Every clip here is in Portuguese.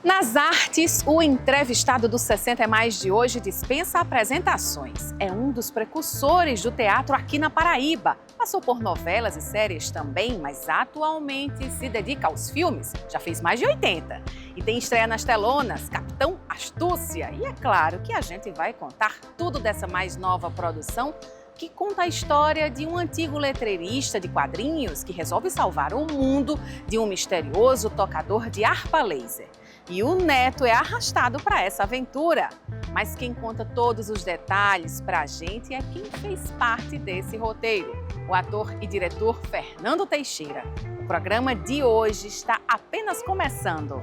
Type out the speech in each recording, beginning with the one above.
Nas artes, o entrevistado do 60 é Mais de hoje dispensa apresentações. É um dos precursores do teatro aqui na Paraíba. Passou por novelas e séries também, mas atualmente se dedica aos filmes. Já fez mais de 80. E tem estreia nas telonas, Capitão Astúcia. E é claro que a gente vai contar tudo dessa mais nova produção, que conta a história de um antigo letreirista de quadrinhos que resolve salvar o mundo de um misterioso tocador de harpa laser. E o neto é arrastado para essa aventura. Mas quem conta todos os detalhes para a gente é quem fez parte desse roteiro, o ator e diretor Fernando Teixeira. O programa de hoje está apenas começando.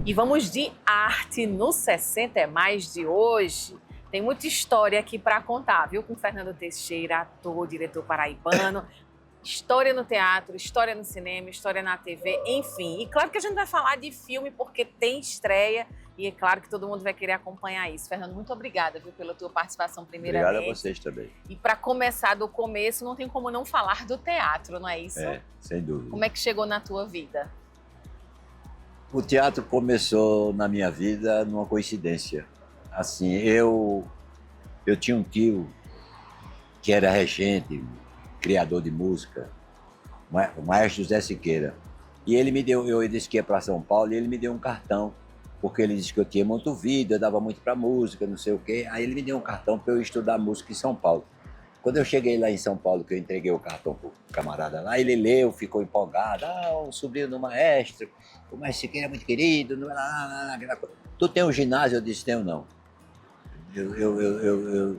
E vamos de arte no 60 é Mais de hoje. Tem muita história aqui para contar, viu? Com Fernando Teixeira, ator, diretor paraibano. História no teatro, história no cinema, história na TV, enfim. E claro que a gente vai falar de filme porque tem estreia e é claro que todo mundo vai querer acompanhar isso. Fernando, muito obrigada, viu, pela tua participação primeiramente. Obrigado a vocês também. E para começar do começo, não tem como não falar do teatro, não é isso? É, sem dúvida. Como é que chegou na tua vida? O teatro começou na minha vida numa coincidência. Assim, eu tinha um tio que era regente, criador de música, o maestro José Siqueira. E ele me deu, eu disse que ia para São Paulo e ele me deu um cartão, porque ele disse que eu tinha muito ouvido, eu dava muito para música, não sei o quê. Aí ele me deu um cartão para eu estudar música em São Paulo. Quando eu cheguei lá em São Paulo, que eu entreguei o cartão pro camarada lá, ele leu, ficou empolgado. Um sobrinho do maestro, o maestro Siqueira é muito querido. Tu tem um ginásio? Eu disse, tenho não. Eu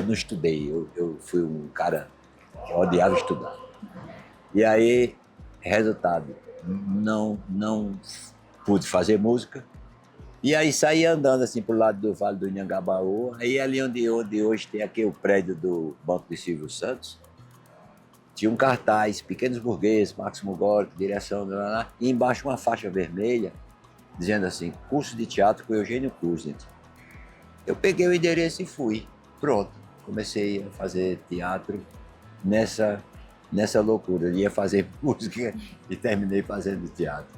não estudei, eu fui um cara que odiava estudar. E aí, resultado, não pude fazer música. E aí saí andando assim pro lado do Vale do Inhangabaú, aí ali onde hoje tem aqui o prédio do Banco de Silvio Santos, tinha um cartaz, Pequenos Burgueses, Máximo Gorki, direção, e embaixo uma faixa vermelha, dizendo assim, curso de teatro com Eugênio Kuznet. Eu peguei o endereço e fui, pronto, comecei a fazer teatro nessa loucura, eu ia fazer música e terminei fazendo teatro.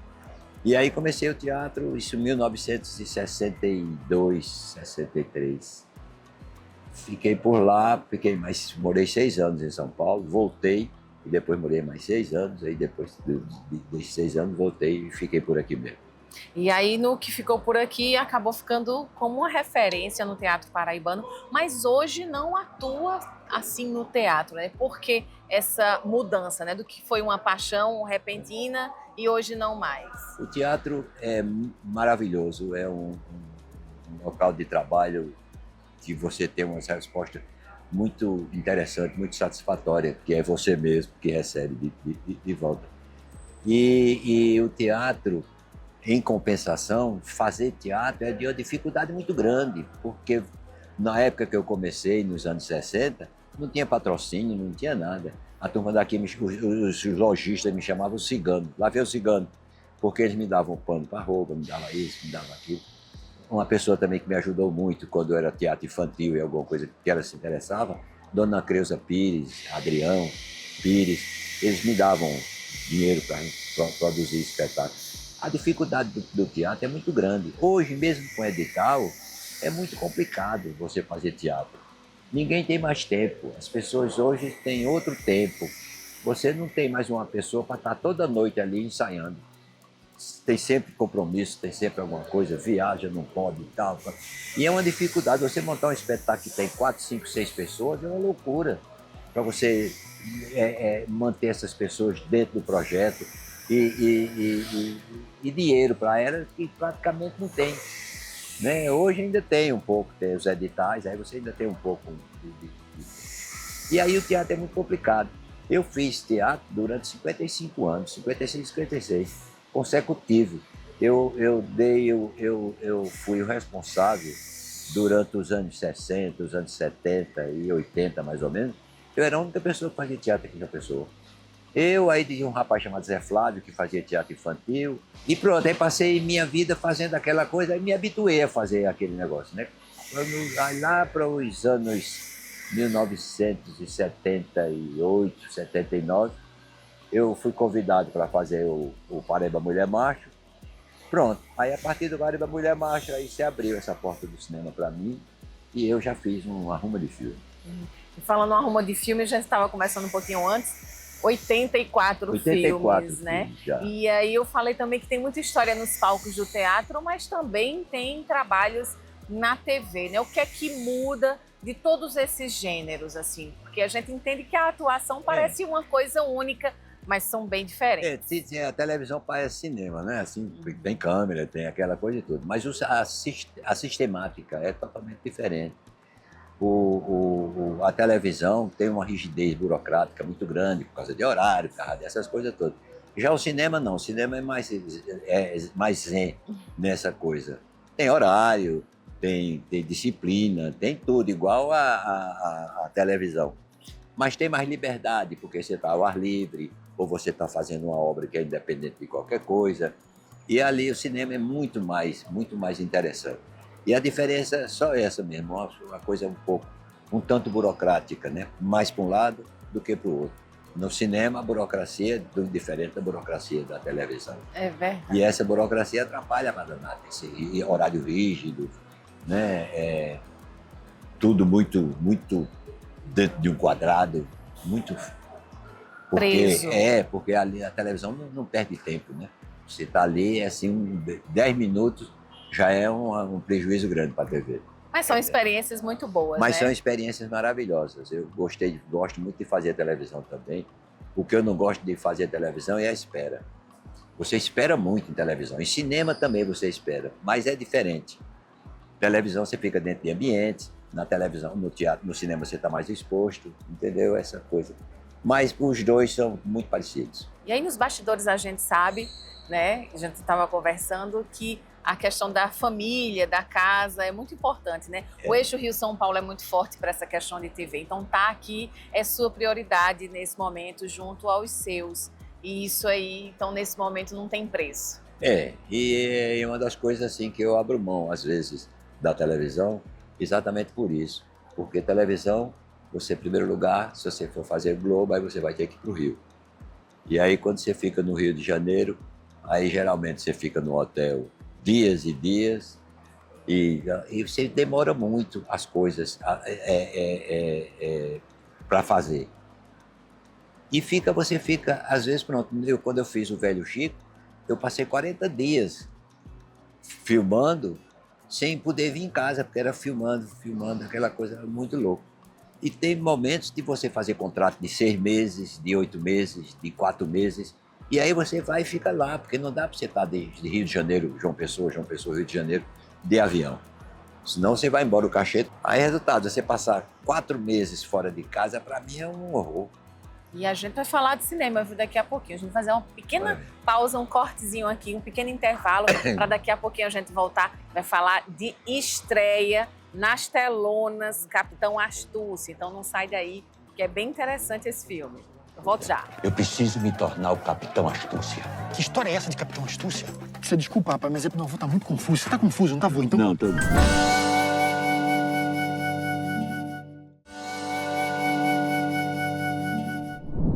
E aí comecei o teatro, isso em 1962, 63. Fiquei por lá, morei 6 anos em São Paulo, voltei, e depois morei mais 6 anos, aí depois desses 6 anos voltei e fiquei por aqui mesmo. E aí, no que ficou por aqui, acabou ficando como uma referência no teatro paraibano, mas hoje não atua assim no teatro, né? Porque essa mudança, né? Do que foi uma paixão repentina e hoje não mais. O teatro é maravilhoso, é um local de trabalho que você tem uma resposta muito interessante, muito satisfatória, que é você mesmo que recebe de volta. E o teatro, em compensação, fazer teatro é de uma dificuldade muito grande, porque na época que eu comecei, nos anos 60, não tinha patrocínio, não tinha nada. A turma daqui, os lojistas me chamavam cigano, lá veio o cigano, porque eles me davam pano para roupa, me davam isso, me davam aquilo. Uma pessoa também que me ajudou muito quando era teatro infantil e alguma coisa que ela se interessava, Dona Creuza Pires, Adrião Pires, eles me davam dinheiro para produzir espetáculos. A dificuldade do teatro é muito grande. Hoje, mesmo com edital, é muito complicado você fazer teatro. Ninguém tem mais tempo. As pessoas hoje têm outro tempo. Você não tem mais uma pessoa para estar toda noite ali ensaiando. Tem sempre compromisso, tem sempre alguma coisa, viaja, não pode e tal. E é uma dificuldade. Você montar um espetáculo que tem 4, 5, 6 pessoas é uma loucura. Para você manter essas pessoas dentro do projeto. E dinheiro para ela que praticamente não tem. Né? Hoje ainda tem um pouco, tem os editais, aí você ainda tem um pouco E aí o teatro é muito complicado. Eu fiz teatro durante 55 anos, 55, 56, consecutivo. Eu fui o responsável durante os anos 60, os anos 70 e 80 mais ou menos. Eu era a única pessoa que fazia teatro aqui na Pessoa. Aí tinha um rapaz chamado Zé Flávio, que fazia teatro infantil. E pronto, aí passei minha vida fazendo aquela coisa, aí me habituei a fazer aquele negócio, né? Aí lá para os anos 1978, 79, eu fui convidado para fazer o Paraíba Mulher Macho. Pronto, aí a partir do Paraíba Mulher Macho, aí se abriu essa porta do cinema para mim e eu já fiz um arrumo de filme. E falando em arrumo de filme, já estava conversando um pouquinho antes, 84 filmes, né? Já. E aí eu falei também que tem muita história nos palcos do teatro, mas também tem trabalhos na TV, né? O que é que muda de todos esses gêneros, assim? Porque a gente entende que a atuação parece uma coisa única, mas são bem diferentes. A televisão parece cinema, né? Assim, tem câmera, tem aquela coisa e tudo. Mas a sistemática é totalmente diferente. A televisão tem uma rigidez burocrática muito grande por causa de horário, por causa dessas coisas todas. Já o cinema não, o cinema é mais zen nessa coisa. Tem horário, tem disciplina, tem tudo, igual a televisão. Mas tem mais liberdade, porque você está ao ar livre, ou você está fazendo uma obra que é independente de qualquer coisa. E ali o cinema é muito mais interessante. E a diferença é só essa mesmo, uma coisa um tanto burocrática, né? Mais para um lado do que para o outro. No cinema, a burocracia é diferente da burocracia da televisão. É verdade. E essa burocracia atrapalha para danado, esse horário rígido, né? Tudo muito dentro de um quadrado, muito... Preso. Porque ali a televisão não perde tempo, né? Você está ali, assim, 10 minutos já é um prejuízo grande para a TV. Mas são experiências muito boas, Mas né? são experiências maravilhosas. Eu gosto muito de fazer televisão também. O que eu não gosto de fazer televisão é a espera. Você espera muito em televisão. Em cinema também você espera, mas é diferente. Televisão você fica dentro de ambientes, na televisão, no teatro, no cinema você está mais exposto, entendeu? Essa coisa. Mas os dois são muito parecidos. E aí nos bastidores a gente sabe, né? A gente estava conversando que a questão da família, da casa é muito importante, né? O eixo Rio-São Paulo é muito forte para essa questão de TV. Então tá aqui é sua prioridade nesse momento junto aos seus. E isso aí, então nesse momento não tem preço. E é uma das coisas assim que eu abro mão às vezes da televisão, exatamente por isso. Porque televisão, você em primeiro lugar, se você for fazer Globo, aí você vai ter que ir para o Rio. E aí quando você fica no Rio de Janeiro, aí geralmente você fica no hotel dias e dias, e você demora muito as coisas para fazer. E você fica, às vezes, pronto, quando eu fiz o Velho Chico, eu passei 40 dias filmando, sem poder vir em casa, porque era filmando, aquela coisa muito louca. E tem momentos de você fazer contrato de 6 meses, de 8 meses, de 4 meses, e aí você vai e fica lá, porque não dá para você estar de Rio de Janeiro, João Pessoa, Rio de Janeiro, de avião. Senão você vai embora o cachê. Aí, resultado, você passar 4 meses fora de casa, para mim é um horror. E a gente vai falar de cinema daqui a pouquinho. A gente vai fazer uma pequena pausa, um cortezinho aqui, um pequeno intervalo, para daqui a pouquinho a gente voltar. Vai falar de estreia nas telonas, Capitão Astúcia. Então não sai daí, que é bem interessante esse filme. Eu volto já. Eu preciso me tornar o Capitão Astúcia. Que história é essa de Capitão Astúcia? Você desculpa, rapaz, mas meu avô tá muito confuso. Você tá confuso, não tá, vô? Então... Não, tô...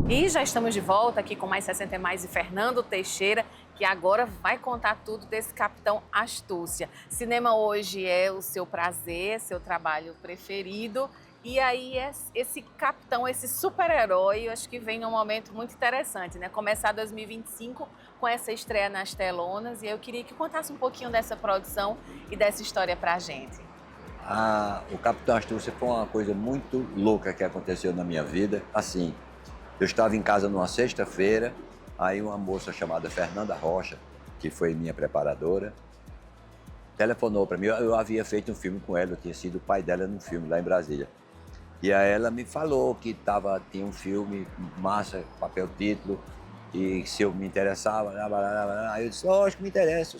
E já estamos de volta aqui com Mais 60 Mais e Fernando Teixeira, que agora vai contar tudo desse Capitão Astúcia. Cinema hoje é o seu prazer, seu trabalho preferido. E aí esse capitão, esse super-herói, eu acho que vem num momento muito interessante, né? Começar 2025 com essa estreia nas telonas. E eu queria que contasse um pouquinho dessa produção e dessa história pra gente. O Capitão Astúcia foi uma coisa muito louca que aconteceu na minha vida. Assim, eu estava em casa numa sexta-feira, aí uma moça chamada Fernanda Rocha, que foi minha preparadora, telefonou para mim. Eu havia feito um filme com ela, eu tinha sido o pai dela num filme lá em Brasília. E aí ela me falou que tinha um filme massa, papel título, e se eu me interessava, aí eu disse, lógico que me interessa.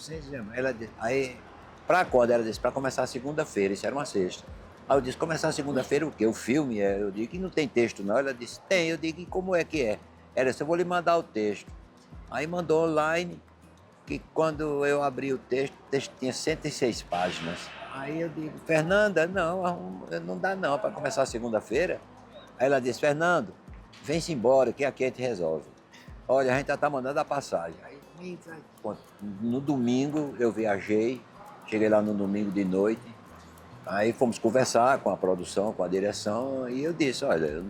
Ela disse, aí, para quando? Ela disse, para começar segunda-feira, isso era uma sexta. Aí eu disse, começar segunda-feira o quê? O filme? Eu digo que não tem texto não. Ela disse, tem. Eu digo, e como é que é? Era assim, eu vou lhe mandar o texto. Aí mandou online, que quando eu abri o texto tinha 106 páginas. Aí eu digo, Fernanda, não dá não para começar segunda-feira. Aí ela disse, Fernando, vem-se embora, que aqui a gente resolve. Olha, a gente já está mandando a passagem. Aí, no domingo eu viajei, cheguei lá no domingo de noite, aí fomos conversar com a produção, com a direção, e eu disse, olha,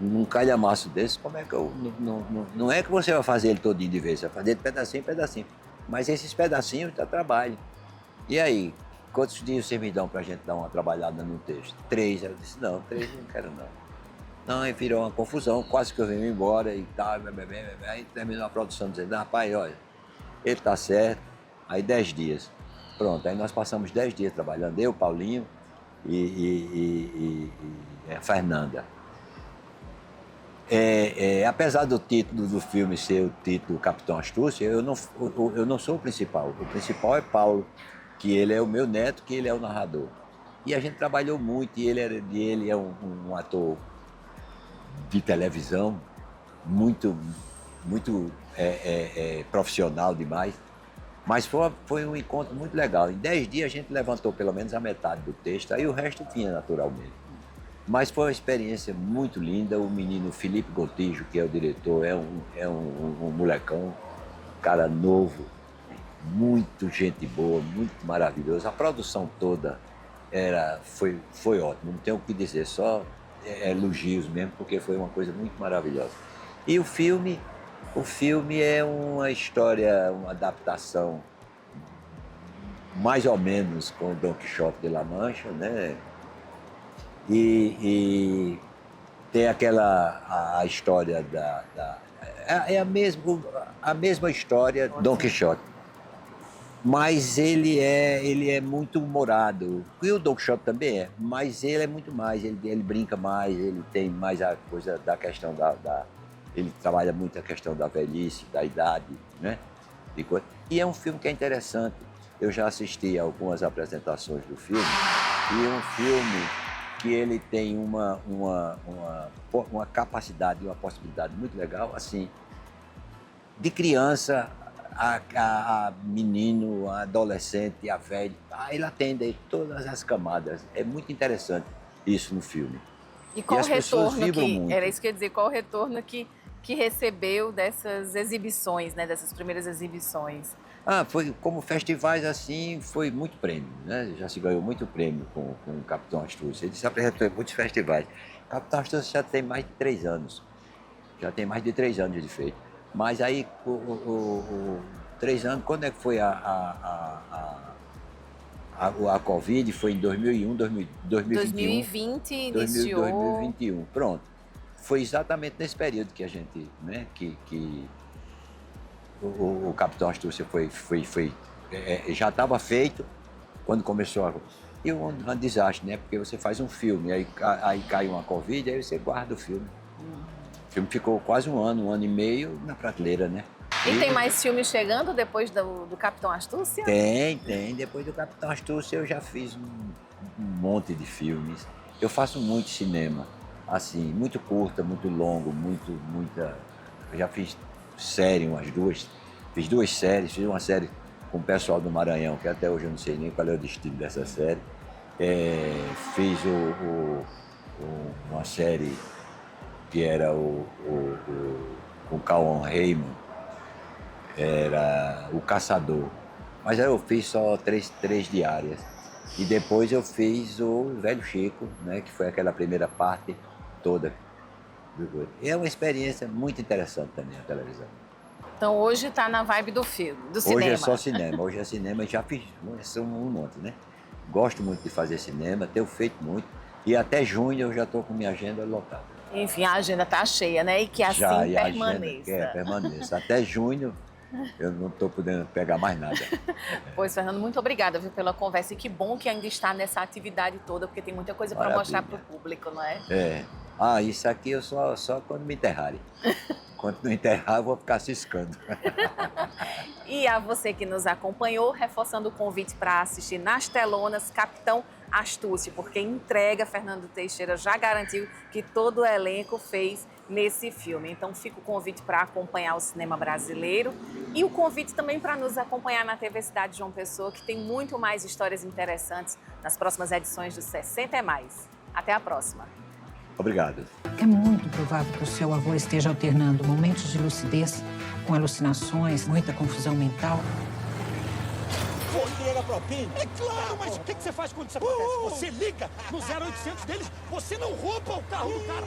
num calhamaço desse, como é que eu... Não é que você vai fazer ele todinho de vez, você vai fazer de pedacinho em pedacinho. Mas esses pedacinhos dá trabalho. E aí, quantos dias você me dão pra gente dar uma trabalhada no texto? 3. Eu disse, não, 3 eu não quero não. Não, aí virou uma confusão, quase que eu vim embora e tal, aí terminou a produção dizendo, rapaz, olha, ele tá certo, aí 10 dias. Pronto, aí nós passamos 10 dias trabalhando, eu, Paulinho e a Fernanda. Apesar do título do filme ser o título Capitão Astúcia, eu não sou o principal. O principal é Paulo, que ele é o meu neto, que ele é o narrador. E a gente trabalhou muito, e ele é um ator de televisão, muito profissional demais. Mas foi um encontro muito legal. Em 10 dias a gente levantou pelo menos a metade do texto, aí o resto vinha naturalmente. Mas foi uma experiência muito linda. O menino Felipe Gontijo, que é o diretor, é um molecão, um cara novo, muito gente boa, muito maravilhoso. A produção toda foi ótima, não tenho o que dizer, só elogios mesmo, porque foi uma coisa muito maravilhosa. E o filme é uma história, uma adaptação mais ou menos com Don Quixote de La Mancha, né? E tem a história é a mesma história Don Quixote, mas ele é muito humorado, e o Don Quixote também é, mas ele é muito mais, ele brinca mais, ele tem mais a coisa da questão ele trabalha muito a questão da velhice, da idade, né? E é um filme que é interessante. Eu já assisti a algumas apresentações do filme, e é um filme que ele tem uma capacidade, uma possibilidade muito legal, assim, de criança a menino, a adolescente, a velho, ele atende todas as camadas. É muito interessante isso no filme. E qual o retorno muito. Era isso que eu ia dizer, qual o retorno que recebeu dessas exibições, né, dessas primeiras exibições? Foi como festivais assim, foi muito prêmio, né? Já se ganhou muito prêmio com o Capitão Astúcia. Ele se apresentou em muitos festivais. O Capitão Astúcia já tem mais de 3 anos. Já tem mais de 3 anos de feito. Mas aí, 3 anos, quando é que foi a Covid? Foi em 2001, 2021. 2020 iniciou. 2021, pronto. Foi exatamente nesse período que a gente, né, que o Capitão Astúcia já estava feito quando começou a... E um desastre, né? Porque você faz um filme, aí cai uma Covid, aí você guarda o filme. O filme ficou quase um ano e meio na prateleira, né? E tem mais filmes chegando depois do Capitão Astúcia? Tem. Depois do Capitão Astúcia eu já fiz um monte de filmes. Eu faço muito cinema, assim, muito curta, muito longo, muita... Eu já fiz série, fiz 2 séries, fiz uma série com o pessoal do Maranhão, que até hoje eu não sei nem qual é o destino dessa série. Fiz uma série que era com o Cauã Raymond, era O Caçador. Mas aí eu fiz só 3 diárias. E depois eu fiz o Velho Chico, né, que foi aquela primeira parte toda. É uma experiência muito interessante também a televisão. Então hoje está na vibe do filme, do cinema. Hoje é só cinema, hoje é cinema, já fiz um monte, né? Gosto muito de fazer cinema, tenho feito muito. E até junho eu já estou com minha agenda lotada. Enfim, a agenda está cheia, né? E que assim permaneça. Permaneça. Até junho eu não estou podendo pegar mais nada. Pois, Fernando, muito obrigada, viu, pela conversa. E que bom que ainda está nessa atividade toda, porque tem muita coisa para mostrar para o público, não é? Isso aqui eu só quando me enterrarem. Quando não enterrar, eu vou ficar ciscando. E a você que nos acompanhou, reforçando o convite para assistir nas telonas Capitão Astúcia, porque entrega, Fernando Teixeira já garantiu que todo o elenco fez nesse filme. Então fica o convite para acompanhar o cinema brasileiro e o convite também para nos acompanhar na TV Cidade de João Pessoa, que tem muito mais histórias interessantes nas próximas edições do 60 é Mais. Até a próxima. Obrigado. É muito provável que o seu avô esteja alternando momentos de lucidez com alucinações, muita confusão mental. Você era propina? É claro, mas o que você faz quando isso acontece? Você liga no 0800 deles, você não rouba o carro do cara.